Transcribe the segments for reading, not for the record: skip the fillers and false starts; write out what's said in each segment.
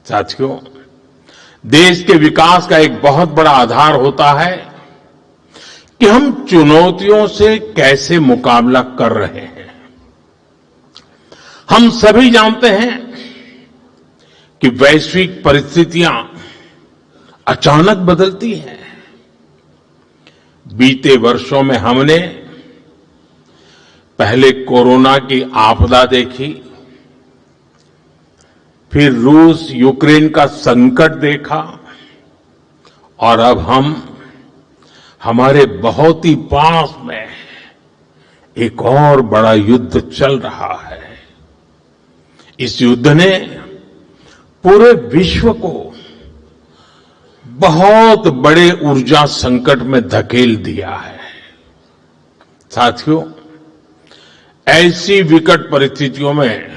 साथियों, देश के विकास का एक बहुत बड़ा आधार होता है कि हम चुनौतियों से कैसे मुकाबला कर रहे हैं। हम सभी जानते हैं कि वैश्विक परिस्थितियां अचानक बदलती हैं। बीते वर्षों में हमने पहले कोरोना की आपदा देखी, फिर रूस यूक्रेन का संकट देखा और अब हम हमारे बहुत ही पास में एक और बड़ा युद्ध चल रहा है। इस युद्ध ने पूरे विश्व को बहुत बड़े ऊर्जा संकट में धकेल दिया है। साथियों, ऐसी विकट परिस्थितियों में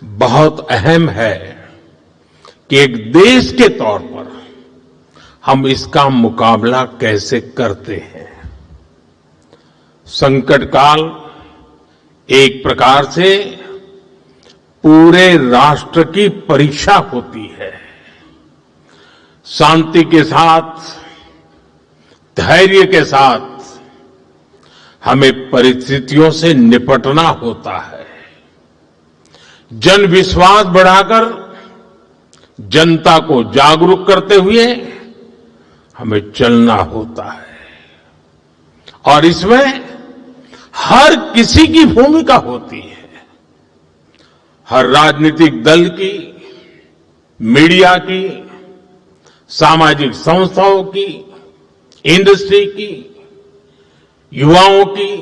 बहुत अहम है कि एक देश के तौर पर हम इसका मुकाबला कैसे करते हैं। संकट काल एक प्रकार से पूरे राष्ट्र की परीक्षा होती है। शांति के साथ, धैर्य के साथ हमें परिस्थितियों से निपटना होता है। जन विश्वास बढ़ाकर जनता को जागरूक करते हुए हमें चलना होता है और इसमें हर किसी की भूमिका होती है। हर राजनीतिक दल की, मीडिया की, सामाजिक संस्थाओं की, इंडस्ट्री की, युवाओं की,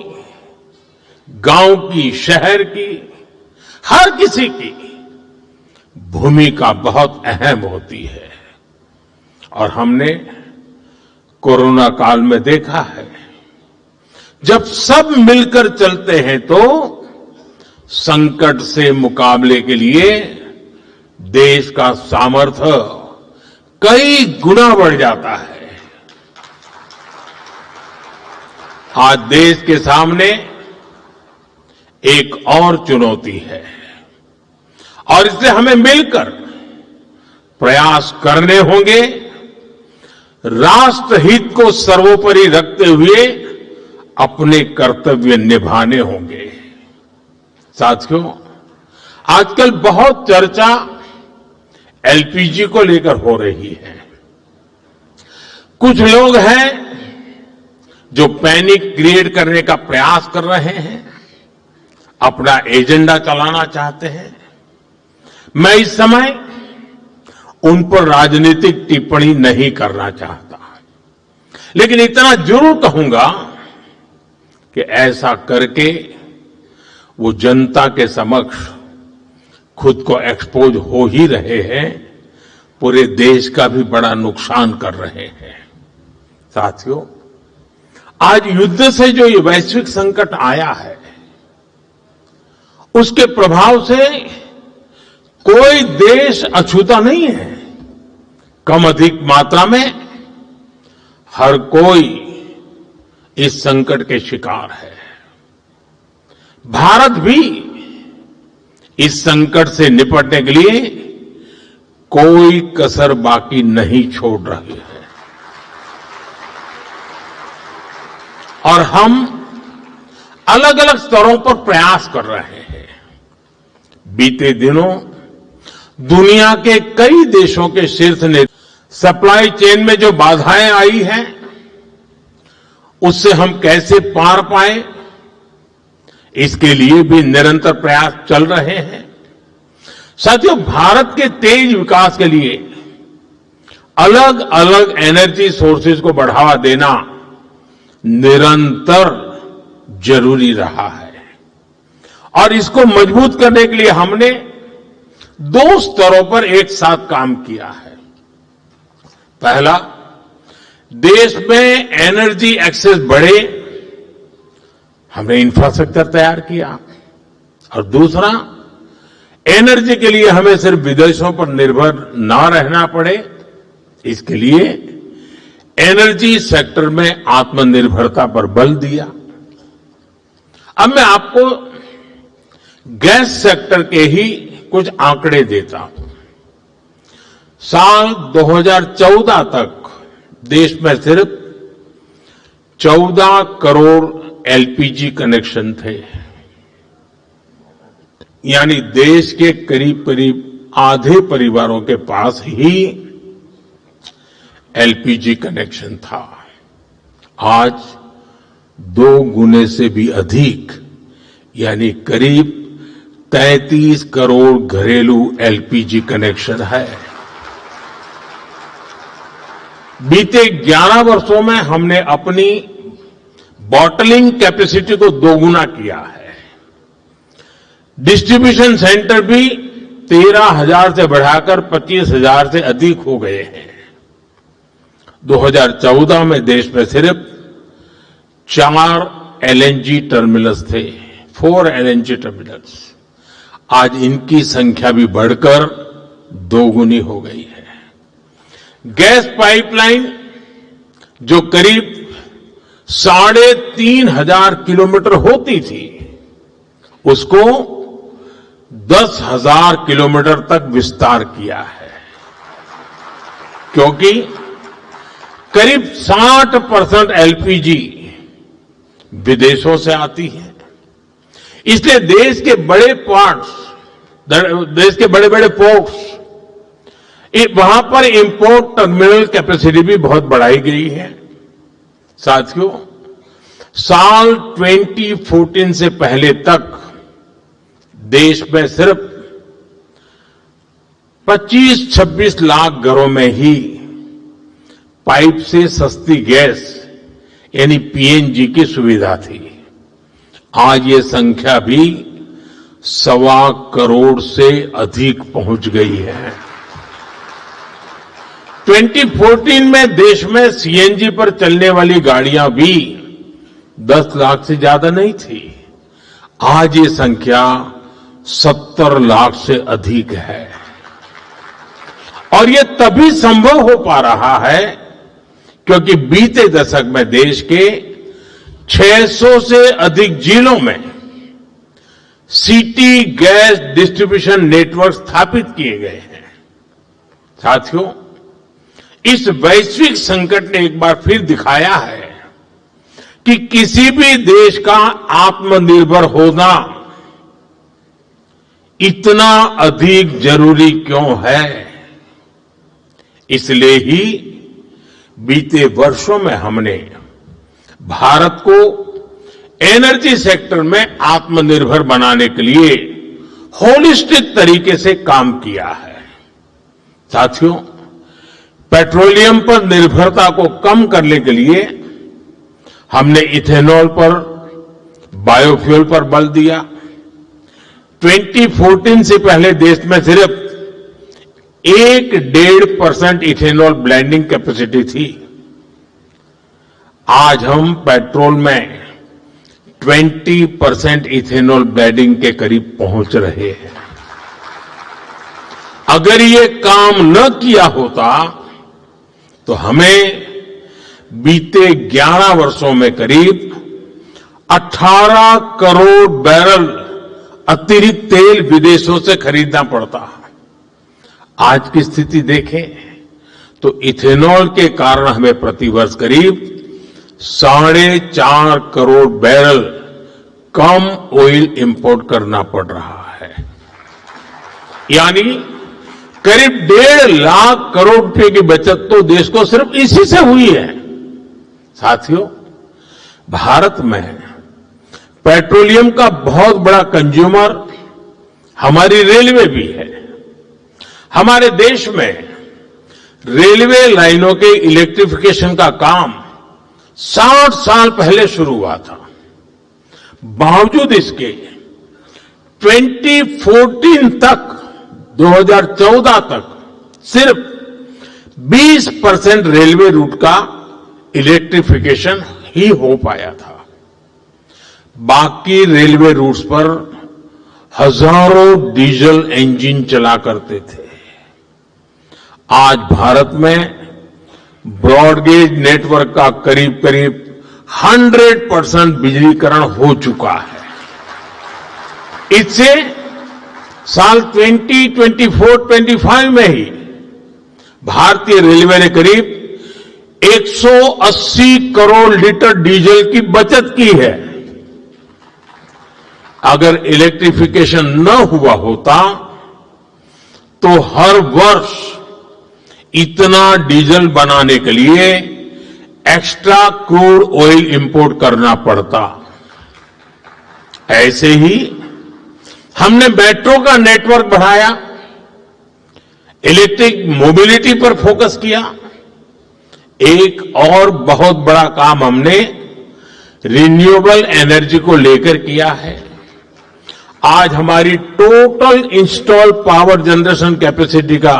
गांव की, शहर की, हर किसी की भूमिका बहुत अहम होती है। और हमने कोरोना काल में देखा है, जब सब मिलकर चलते हैं तो संकट से मुकाबले के लिए देश का सामर्थ्य कई गुना बढ़ जाता है। आज देश के सामने एक और चुनौती है और इसलिए हमें मिलकर प्रयास करने होंगे। राष्ट्रहित को सर्वोपरि रखते हुए अपने कर्तव्य निभाने होंगे। साथियों, आजकल बहुत चर्चा एलपीजी को लेकर हो रही है। कुछ लोग हैं जो पैनिक क्रिएट करने का प्रयास कर रहे हैं, अपना एजेंडा चलाना चाहते हैं। मैं इस समय उन पर राजनीतिक टिप्पणी नहीं करना चाहता, लेकिन इतना जरूर कहूंगा कि ऐसा करके वो जनता के समक्ष खुद को एक्सपोज हो ही रहे हैं, पूरे देश का भी बड़ा नुकसान कर रहे हैं। साथियों, आज युद्ध से जो ये वैश्विक संकट आया है, उसके प्रभाव से कोई देश अछूता नहीं है। कम अधिक मात्रा में हर कोई इस संकट के शिकार है। भारत भी इस संकट से निपटने के लिए कोई कसर बाकी नहीं छोड़ रही है और हम अलग अलग स्तरों पर प्रयास कर रहे हैं। बीते दिनों दुनिया के कई देशों के शीर्ष नेता सप्लाई चेन में जो बाधाएं आई हैं, उससे हम कैसे पार पाए, इसके लिए भी निरंतर प्रयास चल रहे हैं। साथियों, भारत के तेज विकास के लिए अलग अलग एनर्जी सोर्सेज को बढ़ावा देना निरंतर जरूरी रहा है और इसको मजबूत करने के लिए हमने 2 स्तरों पर एक साथ काम किया है। पहला, देश में एनर्जी एक्सेस बढ़े, हमने इंफ्रास्ट्रक्चर तैयार किया और दूसरा, एनर्जी के लिए हमें सिर्फ विदेशों पर निर्भर ना रहना पड़े, इसके लिए एनर्जी सेक्टर में आत्मनिर्भरता पर बल दिया। अब मैं आपको गैस सेक्टर के ही कुछ आंकड़े देता हूं। साल 2014 तक देश में सिर्फ 14 करोड़ एलपीजी कनेक्शन थे, यानी देश के करीब करीब आधे परिवारों के पास ही एलपीजी कनेक्शन था। आज 2 गुने से भी अधिक, यानी करीब 33 करोड़ घरेलू एलपीजी कनेक्शन है। बीते 11 वर्षों में हमने अपनी बॉटलिंग कैपेसिटी को 2 गुना किया है। डिस्ट्रीब्यूशन सेंटर भी 13,000 से बढ़ाकर 25,000 से अधिक हो गए हैं। 2014 में देश में सिर्फ 4 एलएनजी टर्मिनल्स थे, 4 एलएनजी टर्मिनल्स। आज इनकी संख्या भी बढ़कर 2 गुनी हो गई है। गैस पाइपलाइन जो करीब 3,500 किलोमीटर होती थी, उसको 10,000 किलोमीटर तक विस्तार किया है, क्योंकि करीब 60% एलपीजी विदेशों से आती है। इसलिए देश के बड़े बड़े पोर्ट्स, वहां पर इंपोर्ट टर्मिनल कैपेसिटी भी बहुत बढ़ाई गई है। साथियों, साल 2014 से पहले तक देश में सिर्फ 25-26 लाख घरों में ही पाइप से सस्ती गैस यानी पीएनजी की सुविधा थी। आज ये संख्या भी 1.25 करोड़ से अधिक पहुंच गई है। 2014 में देश में सीएनजी पर चलने वाली गाड़ियां भी 10 लाख से ज्यादा नहीं थी। आज ये संख्या 70 लाख से अधिक है, और ये तभी संभव हो पा रहा है क्योंकि बीते दशक में देश के 600 से अधिक जिलों में सिटी गैस डिस्ट्रीब्यूशन नेटवर्क स्थापित किए गए हैं। साथियों, इस वैश्विक संकट ने एक बार फिर दिखाया है कि किसी भी देश का आत्मनिर्भर होना इतना अधिक जरूरी क्यों है। इसलिए ही बीते वर्षों में हमने भारत को एनर्जी सेक्टर में आत्मनिर्भर बनाने के लिए होलिस्टिक तरीके से काम किया है। साथियों, पेट्रोलियम पर निर्भरता को कम करने के लिए हमने इथेनॉल पर, बायोफ्यूल पर बल दिया। 2014 से पहले देश में सिर्फ 1-1.5% इथेनॉल ब्लेंडिंग कैपेसिटी थी। आज हम पेट्रोल में 20% इथेनॉल ब्लेंडिंग के करीब पहुंच रहे हैं। अगर ये काम न किया होता तो हमें बीते 11 वर्षों में करीब 18 करोड़ बैरल अतिरिक्त तेल विदेशों से खरीदना पड़ता। आज की स्थिति देखें तो इथेनॉल के कारण हमें प्रतिवर्ष करीब 4.5 करोड़ बैरल कम ऑयल इंपोर्ट करना पड़ रहा है, यानी करीब 1.5 लाख करोड़ रुपए की बचत तो देश को सिर्फ इसी से हुई है। साथियों, भारत में पेट्रोलियम का बहुत बड़ा कंज्यूमर हमारी रेलवे भी है। हमारे देश में रेलवे लाइनों के इलेक्ट्रिफिकेशन का काम 60 साल पहले शुरू हुआ था। बावजूद इसके 2014 तक, 2014 तक सिर्फ 20% रेलवे रूट का इलेक्ट्रिफिकेशन ही हो पाया था। बाकी रेलवे रूट्स पर हजारों डीजल इंजन चला करते थे। आज भारत में ब्रॉडगेज नेटवर्क का करीब करीब 100% बिजलीकरण हो चुका है। इससे साल 2024-25 में ही भारतीय रेलवे ने करीब 180 करोड़ लीटर डीजल की बचत की है। अगर इलेक्ट्रिफिकेशन न हुआ होता तो हर वर्ष इतना डीजल बनाने के लिए एक्स्ट्रा क्रूड ऑयल इंपोर्ट करना पड़ता। ऐसे ही हमने मेट्रो का नेटवर्क बढ़ाया, इलेक्ट्रिक मोबिलिटी पर फोकस किया। एक और बहुत बड़ा काम हमने रिन्यूएबल एनर्जी को लेकर किया है। आज हमारी total install power generation capacity का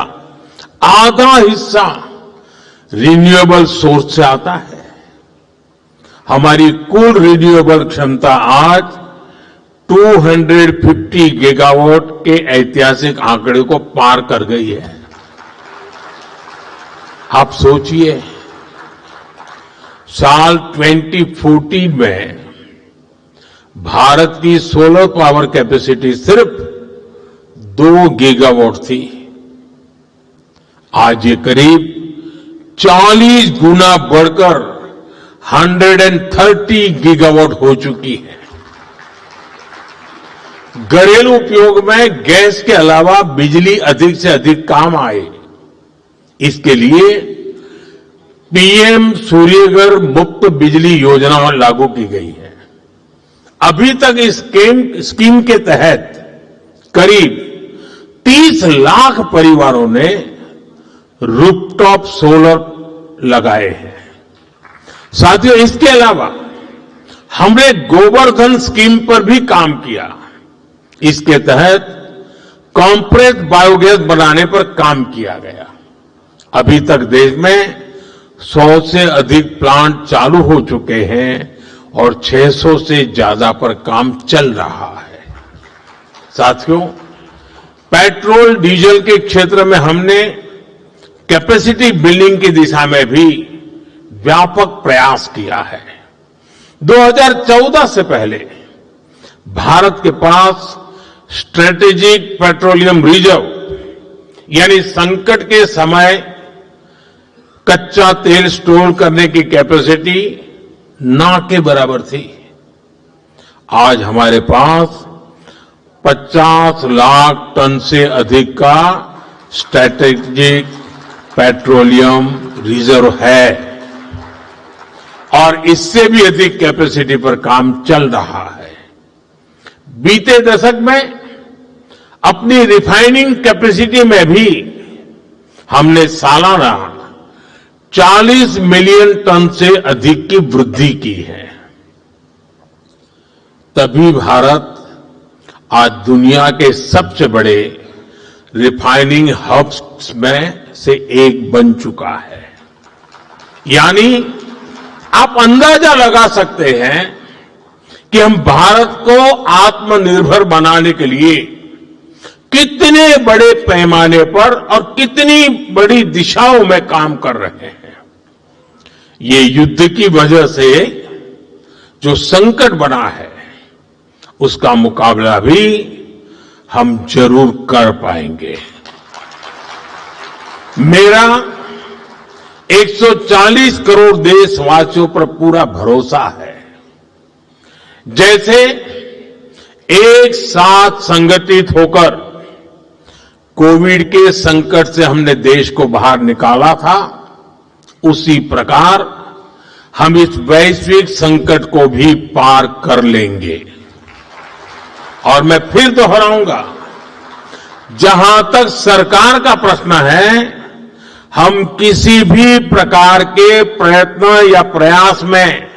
आधा हिस्सा रिन्यूएबल सोर्स से आता है। हमारी कुल रिन्यूएबल क्षमता आज 250 गीगावाट के ऐतिहासिक आंकड़े को पार कर गई है। आप सोचिए, साल 2014 में भारत की सोलर पावर कैपेसिटी सिर्फ 2 गीगावाट थी। आज ये करीब 40 गुना बढ़कर 130 गीगावाट हो चुकी है। घरेलू उपयोग में गैस के अलावा बिजली अधिक से अधिक काम आए, इसके लिए पीएम सूर्यघर मुफ्त बिजली योजना लागू की गई है। अभी तक इस स्कीम के तहत करीब 30 लाख परिवारों ने रूफटॉप सोलर लगाए हैं। साथियों, इसके अलावा हमने गोवर्धन स्कीम पर भी काम किया। इसके तहत कॉम्प्रेस्ड बायोगैस बनाने पर काम किया गया। अभी तक देश में 100 से अधिक प्लांट चालू हो चुके हैं और 600 से ज्यादा पर काम चल रहा है। साथियों, पेट्रोल डीजल के क्षेत्र में हमने कैपेसिटी बिल्डिंग की दिशा में भी व्यापक प्रयास किया है। 2014 से पहले भारत के पास स्ट्रेटेजिक पेट्रोलियम रिजर्व यानी संकट के समय कच्चा तेल स्टोर करने की कैपेसिटी ना के बराबर थी। आज हमारे पास 50 लाख टन से अधिक का स्ट्रेटेजिक पेट्रोलियम रिजर्व है और इससे भी अधिक कैपेसिटी पर काम चल रहा है। बीते दशक में अपनी रिफाइनिंग कैपेसिटी में भी हमने सालाना 40 मिलियन टन से अधिक की वृद्धि की है। तभी भारत आज दुनिया के सबसे बड़े रिफाइनिंग हब्स में से एक बन चुका है। यानी आप अंदाजा लगा सकते हैं कि हम भारत को आत्मनिर्भर बनाने के लिए कितने बड़े पैमाने पर और कितनी बड़ी दिशाओं में काम कर रहे हैं। ये युद्ध की वजह से जो संकट बना है, उसका मुकाबला भी हम जरूर कर पाएंगे। मेरा 140 करोड़ देशवासियों पर पूरा भरोसा है। जैसे एक साथ संगठित होकर कोविड के संकट से हमने देश को बाहर निकाला था, उसी प्रकार हम इस वैश्विक संकट को भी पार कर लेंगे। और मैं फिर दोहराऊंगा, जहां तक सरकार का प्रश्न है, हम किसी भी प्रकार के प्रयत्न या प्रयास में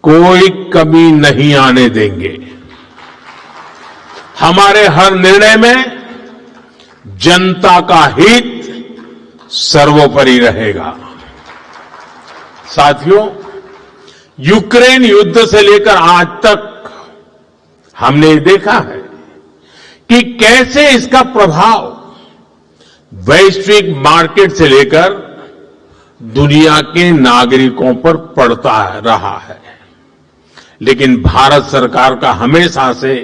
कोई कमी नहीं आने देंगे। हमारे हर निर्णय में जनता का हित सर्वोपरि रहेगा। साथियों, यूक्रेन युद्ध से लेकर आज तक हमने देखा है कि कैसे इसका प्रभाव वैश्विक मार्केट से लेकर दुनिया के नागरिकों पर पड़ता रहा है। लेकिन भारत सरकार का हमेशा से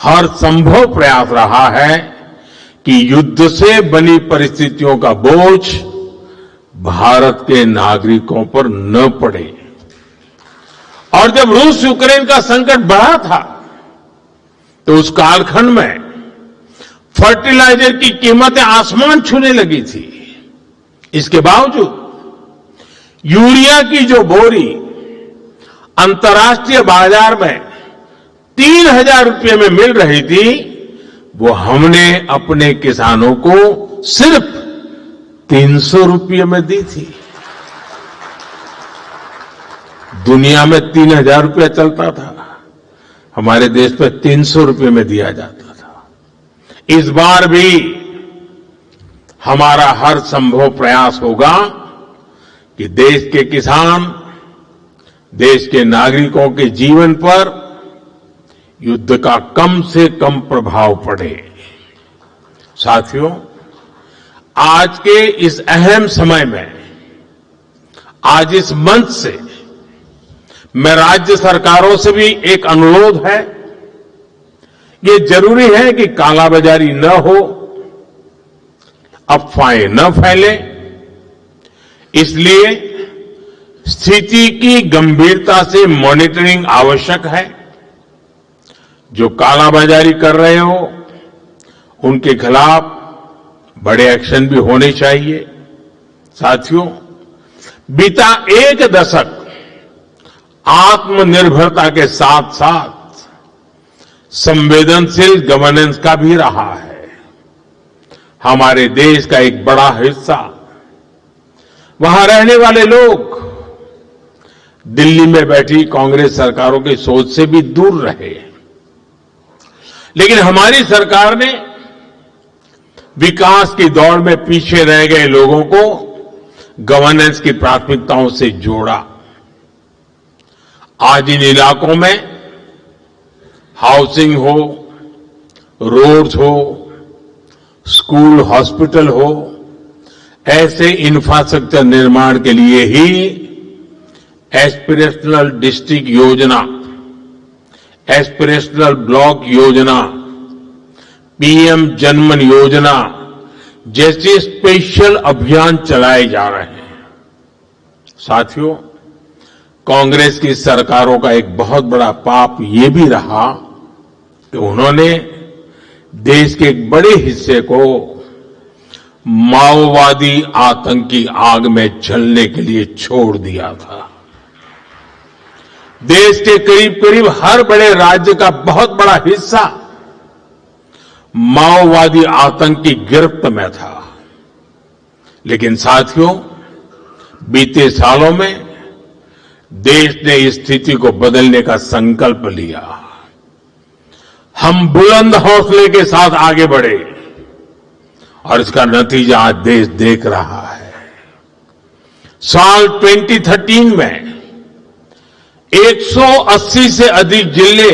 हर संभव प्रयास रहा है कि युद्ध से बनी परिस्थितियों का बोझ भारत के नागरिकों पर न पड़े। और जब रूस यूक्रेन का संकट बढ़ा था तो उस कालखंड में फर्टिलाइजर की कीमतें आसमान छूने लगी थी। इसके बावजूद यूरिया की जो बोरी अंतर्राष्ट्रीय बाजार में 3,000 रुपये में मिल रही थी, वो हमने अपने किसानों को सिर्फ 300 रुपये में दी थी। दुनिया में 3,000 रुपया चलता था, हमारे देश में 300 रुपये में दिया जाता था। इस बार भी हमारा हर संभव प्रयास होगा कि देश के किसान, देश के नागरिकों के जीवन पर युद्ध का कम से कम प्रभाव पड़े। साथियों, आज के इस अहम समय में, आज इस मंच से मैं राज्य सरकारों से भी एक अनुरोध है। ये जरूरी है कि कालाबाजारी न हो, अफवाहें न फैले, इसलिए स्थिति की गंभीरता से मॉनिटरिंग आवश्यक है। जो कालाबाजारी कर रहे हो उनके खिलाफ बड़े एक्शन भी होने चाहिए। साथियों, बीता एक दशक आत्मनिर्भरता के साथ साथ संवेदनशील गवर्नेंस का भी रहा है। हमारे देश का एक बड़ा हिस्सा, वहां रहने वाले लोग दिल्ली में बैठी कांग्रेस सरकारों की सोच से भी दूर रहे, लेकिन हमारी सरकार ने विकास की दौड़ में पीछे रह गए लोगों को गवर्नेंस की प्राथमिकताओं से जोड़ा। आज इन इलाकों में हाउसिंग हो, रोड्स हो, स्कूल, हॉस्पिटल हो, ऐसे इंफ्रास्ट्रक्चर निर्माण के लिए ही एस्पिरेशनल डिस्ट्रिक्ट योजना, एस्पिरेशनल ब्लॉक योजना, पीएम जनमन योजना जैसे स्पेशल अभियान चलाए जा रहे हैं। साथियों, कांग्रेस की सरकारों का एक बहुत बड़ा पाप ये भी रहा कि उन्होंने देश के एक बड़े हिस्से को माओवादी आतंकी आग में जलने के लिए छोड़ दिया था। देश के करीब करीब हर बड़े राज्य का बहुत बड़ा हिस्सा माओवादी आतंक की गिरफ्त में था। लेकिन साथियों, बीते सालों में देश ने इस स्थिति को बदलने का संकल्प लिया। हम बुलंद हौसले के साथ आगे बढ़े और इसका नतीजा आज देश देख रहा है। साल 2013 में 180 से अधिक जिले,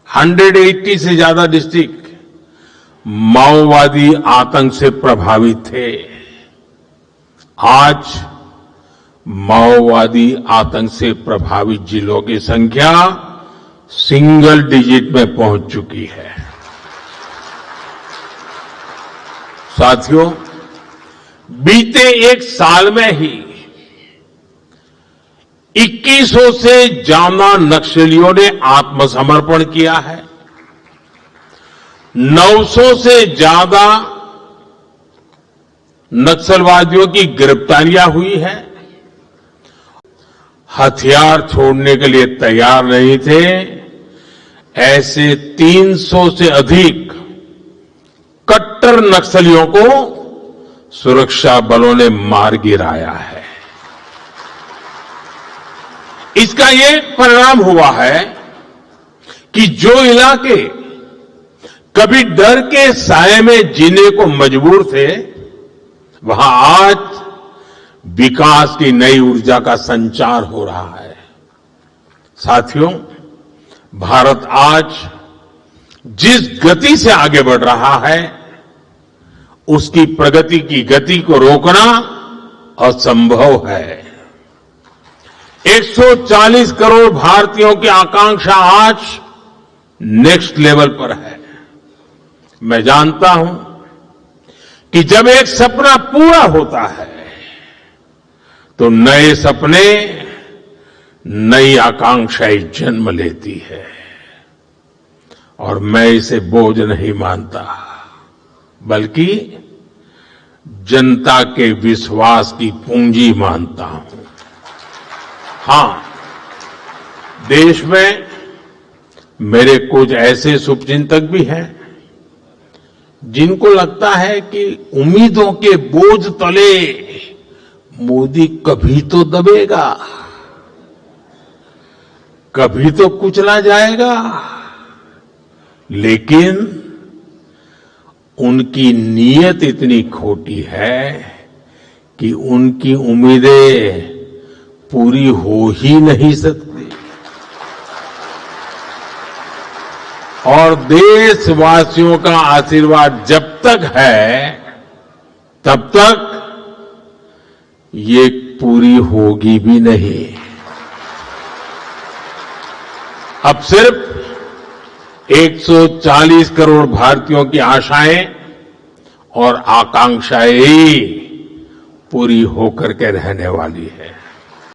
180 से ज्यादा डिस्ट्रिक्ट माओवादी आतंक से प्रभावित थे। आज माओवादी आतंक से प्रभावित जिलों की संख्या सिंगल डिजिट में पहुंच चुकी है। साथियों, बीते एक साल में ही 2100 से ज्यादा नक्सलियों ने आत्मसमर्पण किया है। 900 से ज्यादा नक्सलवादियों की गिरफ्तारियां हुई है। हथियार छोड़ने के लिए तैयार नहीं थे, ऐसे 300 से अधिक कट्टर नक्सलियों को सुरक्षा बलों ने मार गिराया है। इसका ये परिणाम हुआ है कि जो इलाके कभी डर के साए में जीने को मजबूर थे, वहां आज विकास की नई ऊर्जा का संचार हो रहा है। साथियों, भारत आज जिस गति से आगे बढ़ रहा है, उसकी प्रगति की गति को रोकना असंभव है। 140 करोड़ भारतीयों की आकांक्षा आज नेक्स्ट लेवल पर है। मैं जानता हूं कि जब एक सपना पूरा होता है तो नए सपने, नई आकांक्षाएं जन्म लेती है और मैं इसे बोझ नहीं मानता, बल्कि जनता के विश्वास की पूंजी मानता हूं। हां, देश में मेरे कुछ ऐसे शुभचिंतक भी हैं जिनको लगता है कि उम्मीदों के बोझ तले मोदी कभी तो दबेगा, कभी तो कुचला जाएगा, लेकिन उनकी नीयत इतनी खोटी है कि उनकी उम्मीदें पूरी हो ही नहीं सकती। और देशवासियों का आशीर्वाद जब तक है तब तक ये पूरी होगी भी नहीं। अब सिर्फ 140 करोड़ भारतीयों की आशाएं और आकांक्षाएं ही पूरी होकर के रहने वाली है।